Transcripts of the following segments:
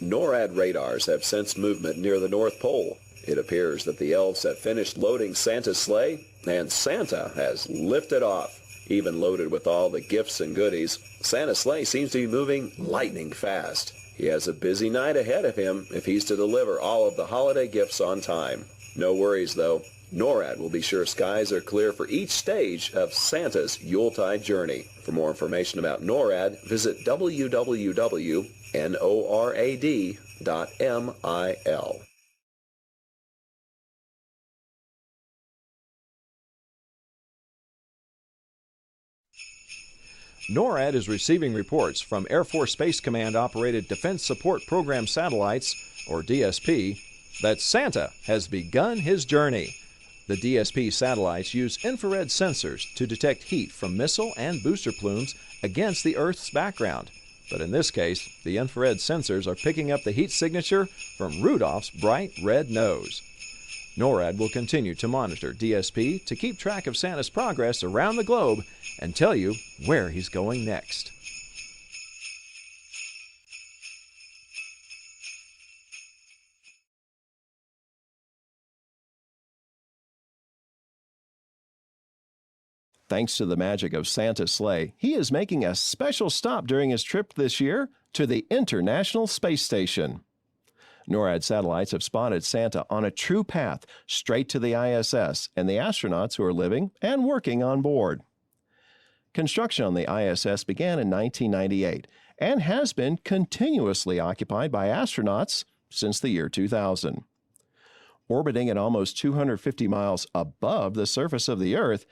NORAD radars have sensed movement near the North Pole. It appears that the elves have finished loading Santa's sleigh, and Santa has lifted off. Even loaded with all the gifts and goodies, Santa's sleigh seems to be moving lightning fast. He has a busy night ahead of him if he's to deliver all of the holiday gifts on time. No worries, though. NORAD will be sure skies are clear for each stage of Santa's Yuletide journey. For more information about NORAD, visit www.norad.mil. NORAD is receiving reports from Air Force Space Command operated Defense Support Program satellites, or DSP, that Santa has begun his journey. The DSP satellites use infrared sensors to detect heat from missile and booster plumes against the Earth's background. But in this case, the infrared sensors are picking up the heat signature from Rudolph's bright red nose. NORAD will continue to monitor DSP to keep track of Santa's progress around the globe and tell you where he's going next. Thanks to the magic of Santa's sleigh, he is making a special stop during his trip this year to the International Space Station. NORAD satellites have spotted Santa on a true path straight to the ISS and the astronauts who are living and working on board. Construction on the ISS began in 1998 and has been continuously occupied by astronauts since the year 2000. Orbiting at almost 250 miles above the surface of the Earth,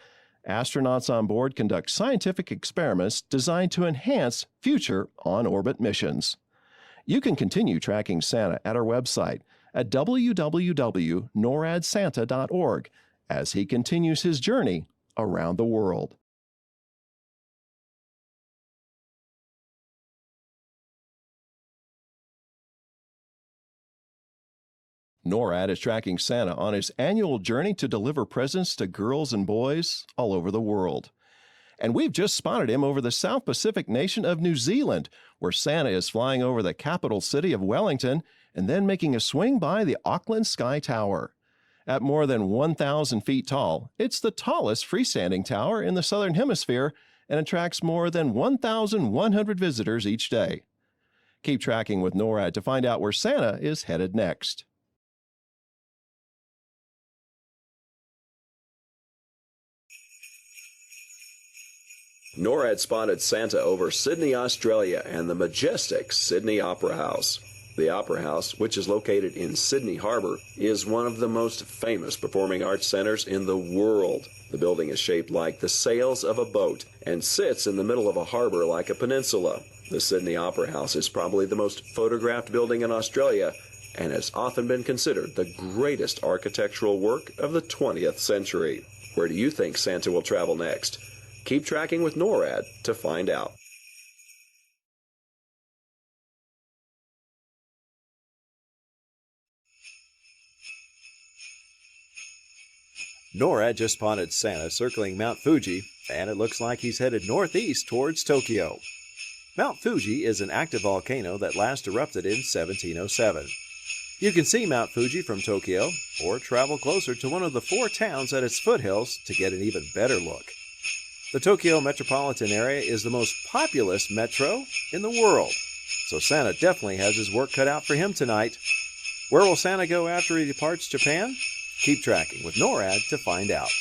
astronauts on board conduct scientific experiments designed to enhance future on-orbit missions. You can continue tracking Santa at our website at www.noradsanta.org as he continues his journey around the world. NORAD is tracking Santa on his annual journey to deliver presents to girls and boys all over the world. And we've just spotted him over the South Pacific nation of New Zealand, where Santa is flying over the capital city of Wellington and then making a swing by the Auckland Sky Tower. At more than 1,000 feet tall, it's the tallest freestanding tower in the Southern Hemisphere and attracts more than 1,100 visitors each day. Keep tracking with NORAD to find out where Santa is headed next. NORAD spotted Santa over Sydney, Australia, and the majestic Sydney Opera House. The Opera House, which is located in Sydney Harbor, is one of the most famous performing arts centers in the world. The building is shaped like the sails of a boat and sits in the middle of a harbor like a peninsula. The Sydney Opera House is probably the most photographed building in Australia and has often been considered the greatest architectural work of the 20th century. Where do you think Santa will travel next? Keep tracking with NORAD to find out. NORAD just spotted Santa circling Mount Fuji, and it looks like he's headed northeast towards Tokyo. Mount Fuji is an active volcano that last erupted in 1707. You can see Mount Fuji from Tokyo, or travel closer to one of the 4 towns at its foothills to get an even better look. The Tokyo metropolitan area is the most populous metro in the world, so Santa definitely has his work cut out for him tonight. Where will Santa go after he departs Japan? Keep tracking with NORAD to find out.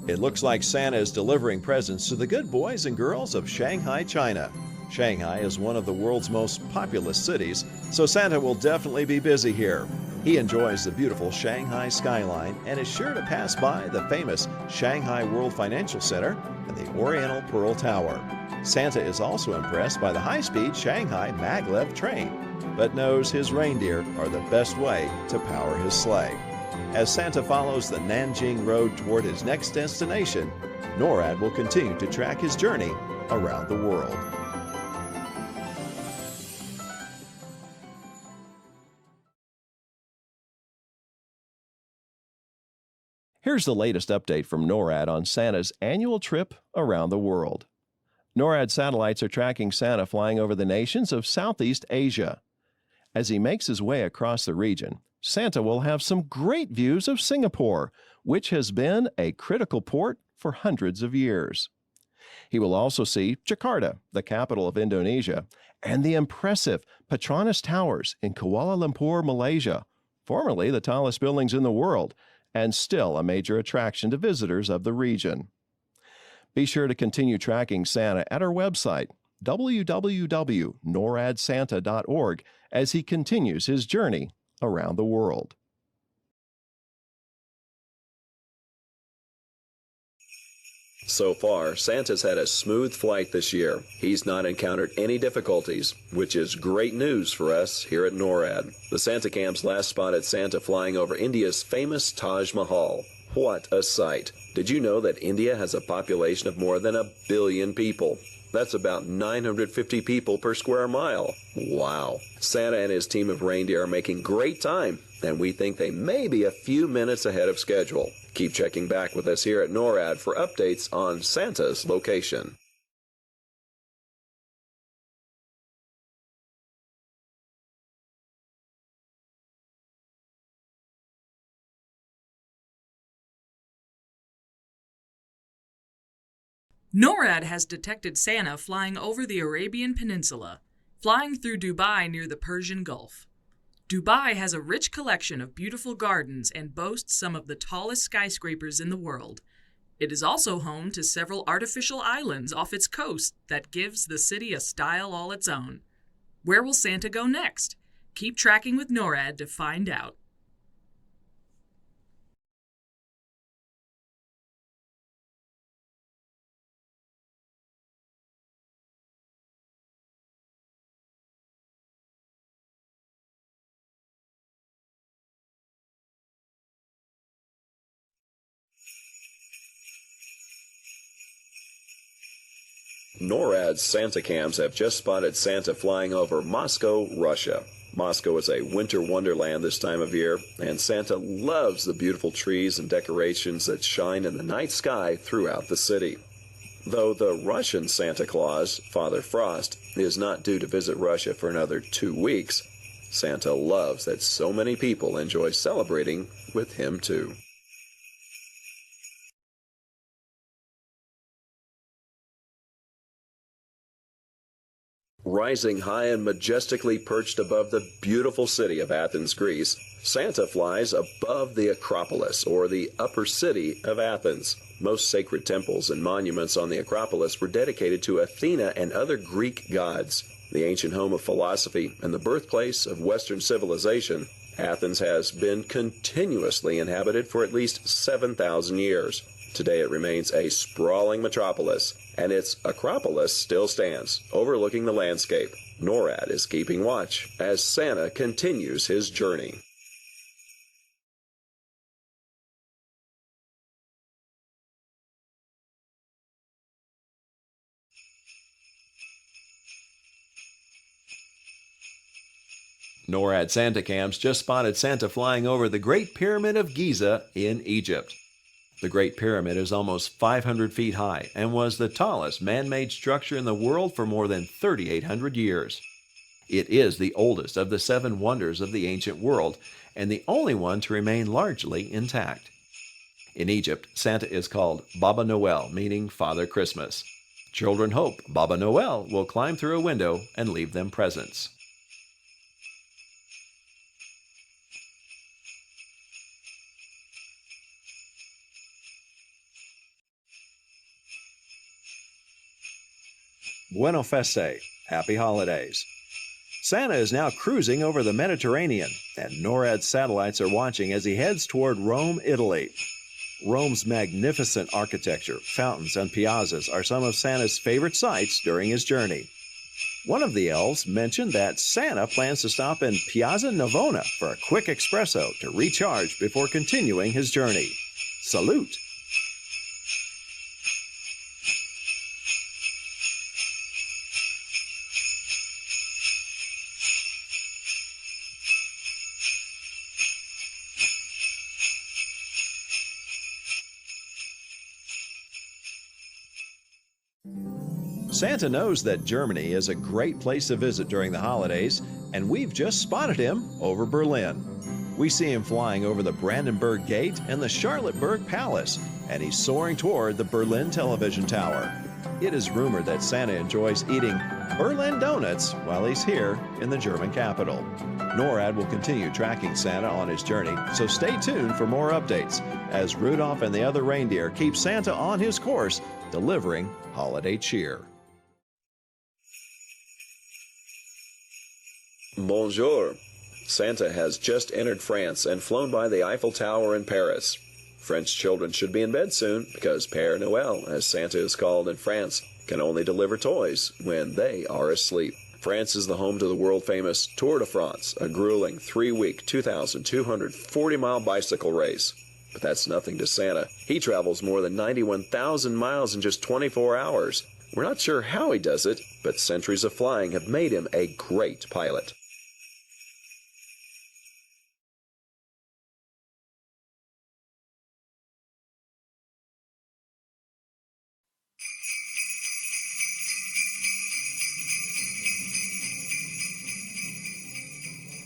It looks like Santa is delivering presents to the good boys and girls of Shanghai, China. Shanghai is one of the world's most populous cities, so Santa will definitely be busy here. He enjoys the beautiful Shanghai skyline and is sure to pass by the famous Shanghai World Financial Center and the Oriental Pearl Tower. Santa is also impressed by the high-speed Shanghai maglev train, but knows his reindeer are the best way to power his sleigh. As Santa follows the Nanjing Road toward his next destination, NORAD will continue to track his journey around the world. Here's the latest update from NORAD on Santa's annual trip around the world. NORAD satellites are tracking Santa flying over the nations of Southeast Asia. As he makes his way across the region, Santa will have some great views of Singapore, which has been a critical port for hundreds of years. He will also see Jakarta, the capital of Indonesia, and the impressive Petronas Towers in Kuala Lumpur, Malaysia, formerly the tallest buildings in the world, and still a major attraction to visitors of the region. Be sure to continue tracking Santa at our website, www.noradsanta.org, as he continues his journey around the world. So far, Santa's had a smooth flight this year. He's not encountered any difficulties, which is great news for us here at NORAD. The Santa Cams last spotted Santa flying over India's famous Taj Mahal. What a sight! Did you know that India has a population of more than 1 billion people? That's about 950 people per square mile. Wow! Santa and his team of reindeer are making great time, and we think they may be a few minutes ahead of schedule. Keep checking back with us here at NORAD for updates on Santa's location. NORAD has detected Santa flying over the Arabian Peninsula, flying through Dubai near the Persian Gulf. Dubai has a rich collection of beautiful gardens and boasts some of the tallest skyscrapers in the world. It is also home to several artificial islands off its coast that gives the city a style all its own. Where will Santa go next? Keep tracking with NORAD to find out. NORAD's Santa Cams have just spotted Santa flying over Moscow, Russia. Moscow is a winter wonderland this time of year, and Santa loves the beautiful trees and decorations that shine in the night sky throughout the city. Though the Russian Santa Claus, Father Frost, is not due to visit Russia for another 2 weeks, Santa loves that so many people enjoy celebrating with him too. Rising high and majestically perched above the beautiful city of Athens, Greece, Santa flies above the Acropolis, or the upper city of Athens. Most sacred temples and monuments on the Acropolis were dedicated to Athena and other Greek gods. The ancient home of philosophy and the birthplace of Western civilization, Athens has been continuously inhabited for at least 7,000 years. Today it remains a sprawling metropolis, and its Acropolis still stands, overlooking the landscape. NORAD is keeping watch as Santa continues his journey. NORAD Santa Cams just spotted Santa flying over the Great Pyramid of Giza in Egypt. The Great Pyramid is almost 500 feet high and was the tallest man-made structure in the world for more than 3,800 years. It is the oldest of the 7 wonders of the ancient world and the only one to remain largely intact. In Egypt, Santa is called Baba Noel, meaning Father Christmas. Children hope Baba Noel will climb through a window and leave them presents. Buona Feste, Happy Holidays. Santa is now cruising over the Mediterranean, and NORAD satellites are watching as he heads toward Rome, Italy. Rome's magnificent architecture, fountains, and piazzas are some of Santa's favorite sights during his journey. One of the elves mentioned that Santa plans to stop in Piazza Navona for a quick espresso to recharge before continuing his journey. Salute! Santa knows that Germany is a great place to visit during the holidays, and we've just spotted him over Berlin. We see him flying over the Brandenburg Gate and the Charlottenburg Palace, and he's soaring toward the Berlin Television Tower. It is rumored that Santa enjoys eating Berlin donuts while he's here in the German capital. NORAD will continue tracking Santa on his journey, so stay tuned for more updates as Rudolph and the other reindeer keep Santa on his course, delivering holiday cheer. Bonjour. Santa has just entered France and flown by the Eiffel Tower in Paris. French children should be in bed soon because Père Noël, as Santa is called in France, can only deliver toys when they are asleep. France is the home to the world-famous Tour de France, a grueling 3-week, 2,240-mile bicycle race. But that's nothing to Santa. He travels more than 91,000 miles in just 24 hours. We're not sure how he does it, but centuries of flying have made him a great pilot.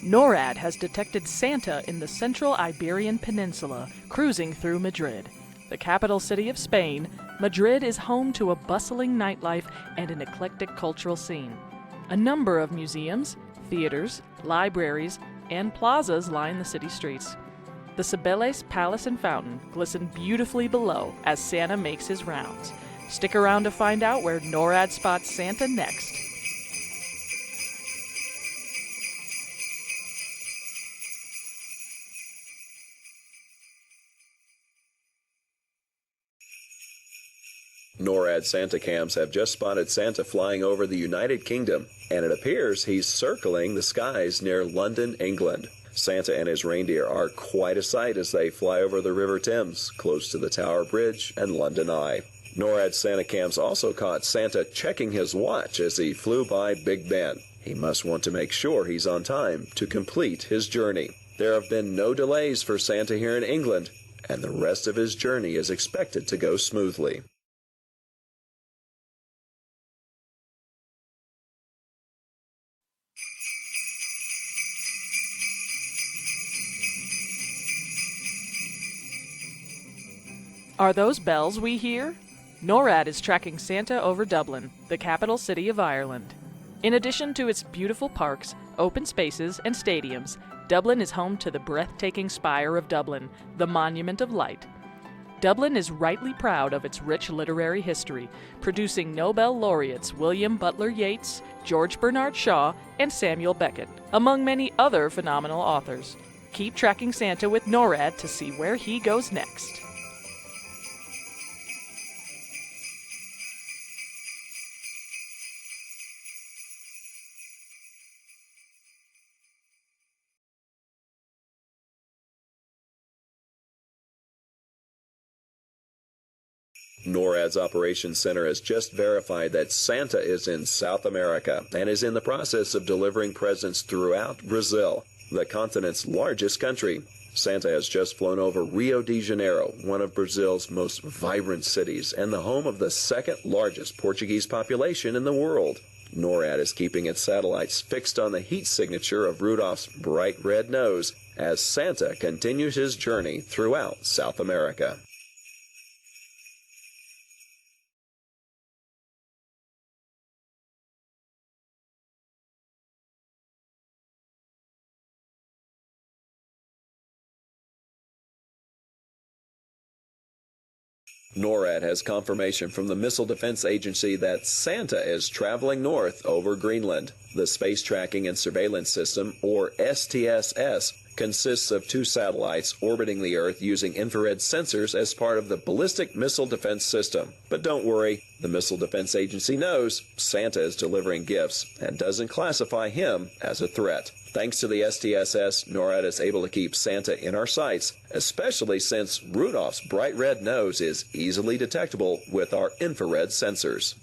NORAD has detected Santa in the central Iberian Peninsula, cruising through Madrid. The capital city of Spain, Madrid is home to a bustling nightlife and an eclectic cultural scene. A number of museums, theaters, libraries, and plazas line the city streets. The Cibeles Palace and Fountain glisten beautifully below as Santa makes his rounds. Stick around to find out where NORAD spots Santa next. NORAD Santa cams have just spotted Santa flying over the United Kingdom, and it appears he's circling the skies near London, England. Santa and his reindeer are quite a sight as they fly over the River Thames, close to the Tower Bridge and London Eye. NORAD Santa cams also caught Santa checking his watch as he flew by Big Ben. He must want to make sure he's on time to complete his journey. There have been no delays for Santa here in England, and the rest of his journey is expected to go smoothly. Are those bells we hear? NORAD is tracking Santa over Dublin, the capital city of Ireland. In addition to its beautiful parks, open spaces, and stadiums, Dublin is home to the breathtaking Spire of Dublin, the Monument of Light. Dublin is rightly proud of its rich literary history, producing Nobel laureates William Butler Yeats, George Bernard Shaw, and Samuel Beckett, among many other phenomenal authors. Keep tracking Santa with NORAD to see where he goes next. NORAD's Operations Center has just verified that Santa is in South America and is in the process of delivering presents throughout Brazil, the continent's largest country. Santa has just flown over Rio de Janeiro, one of Brazil's most vibrant cities and the home of the second largest Portuguese population in the world. NORAD is keeping its satellites fixed on the heat signature of Rudolph's bright red nose as Santa continues his journey throughout South America. NORAD has confirmation from the Missile Defense Agency that Santa is traveling north over Greenland. The Space Tracking and Surveillance System, or STSS, consists of 2 satellites orbiting the Earth using infrared sensors as part of the Ballistic Missile Defense System. But don't worry, the Missile Defense Agency knows Santa is delivering gifts and doesn't classify him as a threat. Thanks to the STSS, NORAD is able to keep Santa in our sights, especially since Rudolph's bright red nose is easily detectable with our infrared sensors.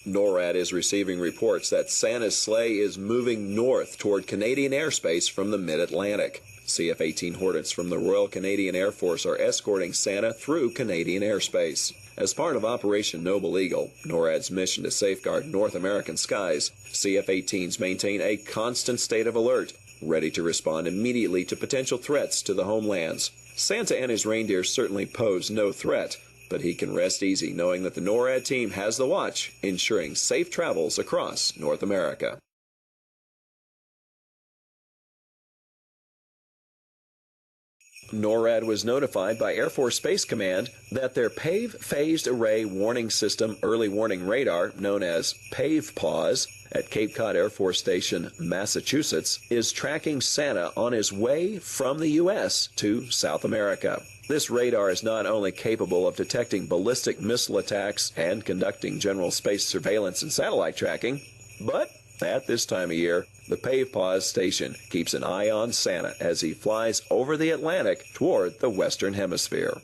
NORAD is receiving reports that Santa's sleigh is moving north toward Canadian airspace from the mid-Atlantic. CF-18 Hornets from the Royal Canadian Air Force are escorting Santa through Canadian airspace. As part of Operation Noble Eagle, NORAD's mission to safeguard North American skies, CF-18s maintain a constant state of alert, ready to respond immediately to potential threats to the homelands. Santa and his reindeer certainly pose no threat, but he can rest easy knowing that the NORAD team has the watch, ensuring safe travels across North America. NORAD was notified by Air Force Space Command that their PAVE Phased Array Warning System Early Warning Radar, known as PAVE-PAWS, at Cape Cod Air Force Station, Massachusetts, is tracking Santa on his way from the U.S. to South America. This radar is not only capable of detecting ballistic missile attacks and conducting general space surveillance and satellite tracking, but at this time of year, the PAVE-PAWS station keeps an eye on Santa as he flies over the Atlantic toward the Western Hemisphere.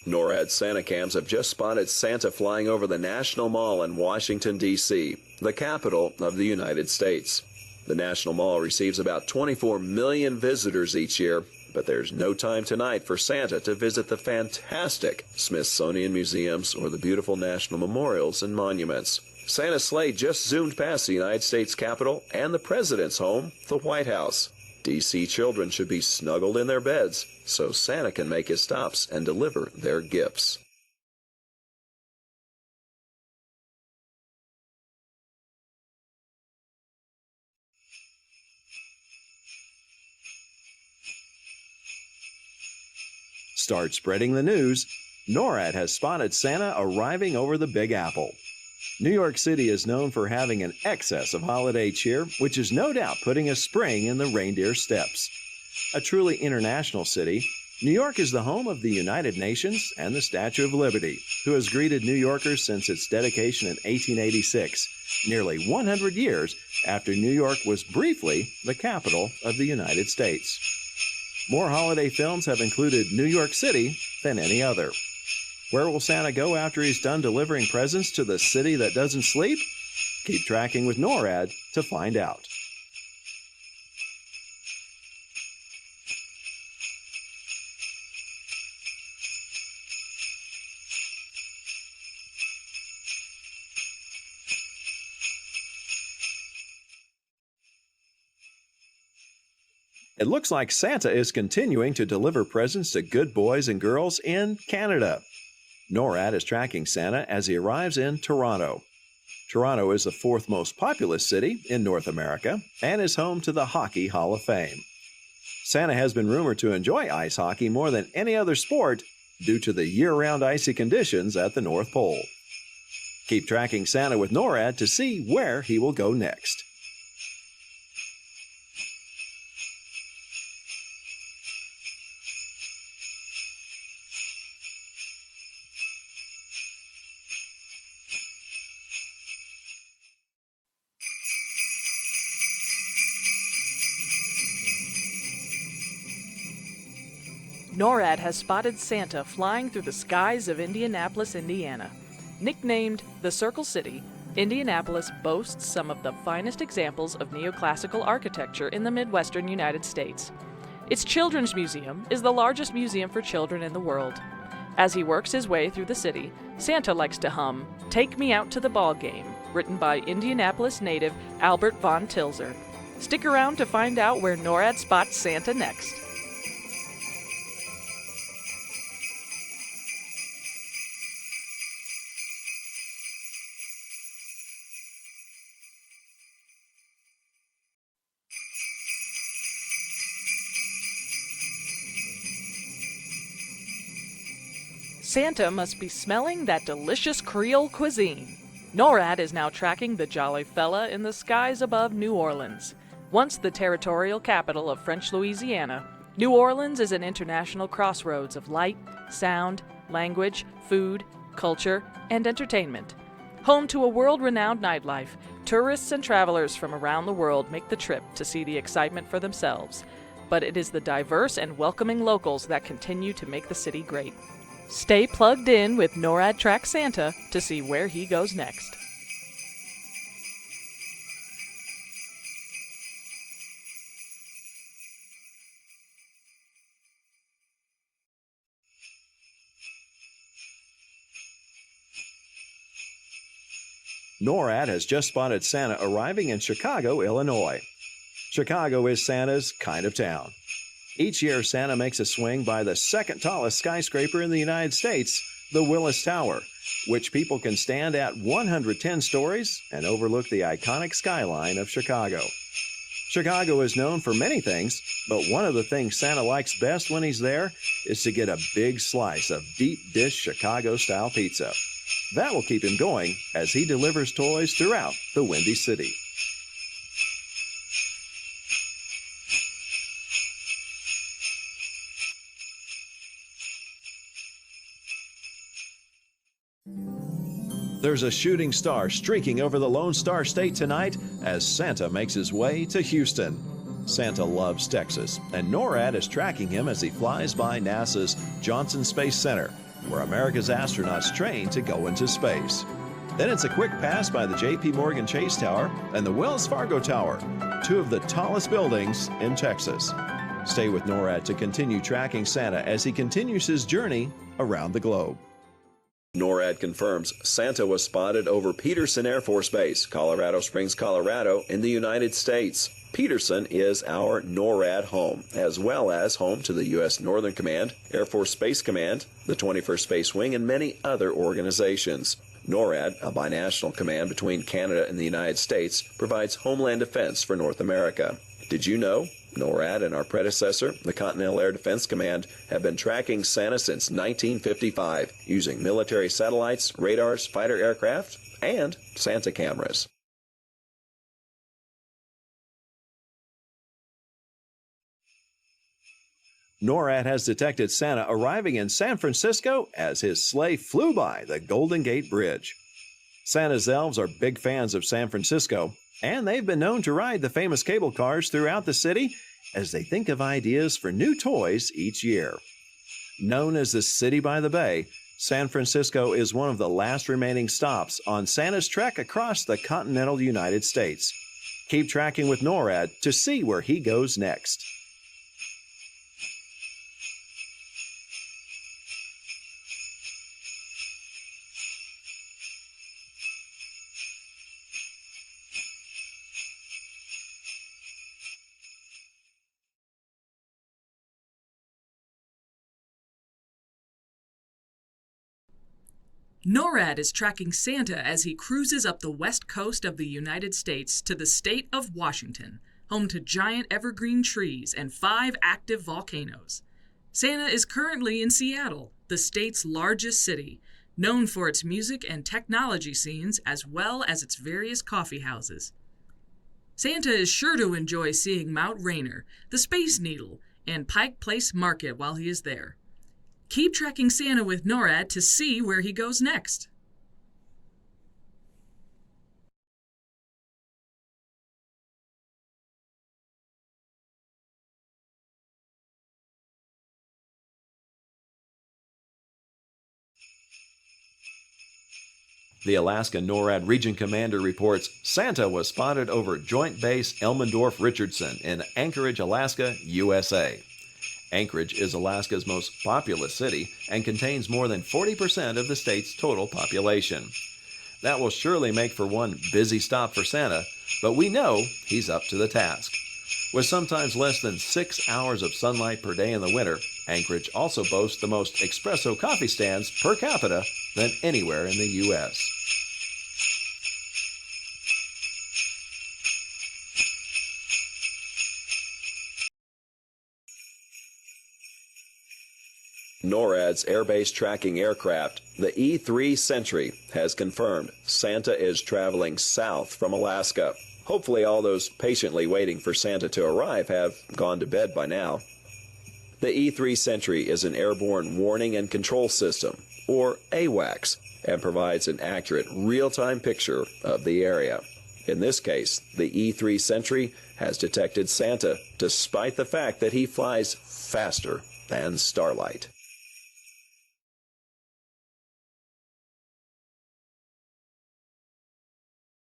NORAD Santa cams have just spotted Santa flying over the National Mall in Washington, D.C., the capital of the United States. The National Mall receives about 24 million visitors each year, but there's no time tonight for Santa to visit the fantastic Smithsonian museums or the beautiful national memorials and monuments. Santa's sleigh just zoomed past the United States Capitol and the President's home, the White House. D.C. children should be snuggled in their beds so Santa can make his stops and deliver their gifts. Start spreading the news. NORAD has spotted Santa arriving over the Big Apple. New York City is known for having an excess of holiday cheer, which is no doubt putting a spring in the reindeer steps. A truly international city, New York is the home of the United Nations and the Statue of Liberty, who has greeted New Yorkers since its dedication in 1886, nearly 100 years after New York was briefly the capital of the United States. More holiday films have included New York City than any other. Where will Santa go after he's done delivering presents to the city that doesn't sleep? Keep tracking with NORAD to find out. It looks like Santa is continuing to deliver presents to good boys and girls in Canada. NORAD is tracking Santa as he arrives in Toronto. Toronto is the fourth most populous city in North America and is home to the Hockey Hall of Fame. Santa has been rumored to enjoy ice hockey more than any other sport due to the year-round icy conditions at the North Pole. Keep tracking Santa with NORAD to see where he will go next. NORAD has spotted Santa flying through the skies of Indianapolis, Indiana. Nicknamed the Circle City, Indianapolis boasts some of the finest examples of neoclassical architecture in the Midwestern United States. Its Children's Museum is the largest museum for children in the world. As he works his way through the city, Santa likes to hum "Take Me Out to the Ball Game," written by Indianapolis native Albert von Tilzer. Stick around to find out where NORAD spots Santa next. Santa must be smelling that delicious Creole cuisine. NORAD is now tracking the jolly fella in the skies above New Orleans. Once the territorial capital of French Louisiana, New Orleans is an international crossroads of light, sound, language, food, culture, and entertainment. Home to a world-renowned nightlife, tourists and travelers from around the world make the trip to see the excitement for themselves. but it is the diverse and welcoming locals that continue to make the city great. Stay plugged in with NORAD Track Santa to see where he goes next. NORAD has just spotted Santa arriving in Chicago, Illinois. Chicago is Santa's kind of town. Each year, Santa makes a swing by the second tallest skyscraper in the United States, the Willis Tower, which people can stand at 110 stories and overlook the iconic skyline of Chicago. Chicago is known for many things, but one of the things Santa likes best when he's there is to get a big slice of deep dish Chicago-style pizza. That will keep him going as he delivers toys throughout the Windy City. There's a shooting star streaking over the Lone Star State tonight as Santa makes his way to Houston. Santa loves Texas, and NORAD is tracking him as he flies by NASA's Johnson Space Center, where America's astronauts train to go into space. Then it's a quick pass by the J.P. Morgan Chase Tower and the Wells Fargo Tower, two of the tallest buildings in Texas. Stay with NORAD to continue tracking Santa as he continues his journey around the globe. NORAD confirms Santa was spotted over Peterson Air Force Base, Colorado Springs, Colorado, in the United States. Peterson is our NORAD home, as well as home to the U.S. Northern Command, Air Force Space Command, the 21st Space Wing, and many other organizations. NORAD, a binational command between Canada and the United States, provides homeland defense for North America. Did you know NORAD and our predecessor, the Continental Air Defense Command, have been tracking Santa since 1955, using military satellites, radars, fighter aircraft, and Santa cameras. NORAD has detected Santa arriving in San Francisco as his sleigh flew by the Golden Gate Bridge. Santa's elves are big fans of San Francisco, and they've been known to ride the famous cable cars throughout the city as they think of ideas for new toys each year. Known as the City by the Bay, San Francisco is one of the last remaining stops on Santa's trek across the continental United States. Keep tracking with NORAD to see where he goes next. NORAD is tracking Santa as he cruises up the west coast of the United States to the state of Washington, home to giant evergreen trees and 5 active volcanoes. Santa is currently in Seattle, the state's largest city, known for its music and technology scenes as well as its various coffee houses. Santa is sure to enjoy seeing Mount Rainier, the Space Needle, and Pike Place Market while he is there. Keep tracking Santa with NORAD to see where he goes next. The Alaska NORAD Region Commander reports Santa was spotted over Joint Base Elmendorf-Richardson in Anchorage, Alaska, USA. Anchorage is Alaska's most populous city and contains more than 40% of the state's total population. That will surely make for one busy stop for Santa, but we know he's up to the task. With sometimes less than 6 hours of sunlight per day in the winter, Anchorage also boasts the most espresso coffee stands per capita than anywhere in the U.S. NORAD's air-based tracking aircraft, the E-3 Sentry, has confirmed Santa is traveling south from Alaska. Hopefully all those patiently waiting for Santa to arrive have gone to bed by now. The E-3 Sentry is an airborne warning and control system, or AWACS, and provides an accurate real-time picture of the area. In this case, the E3 Sentry has detected Santa, despite the fact that he flies faster than Starlight.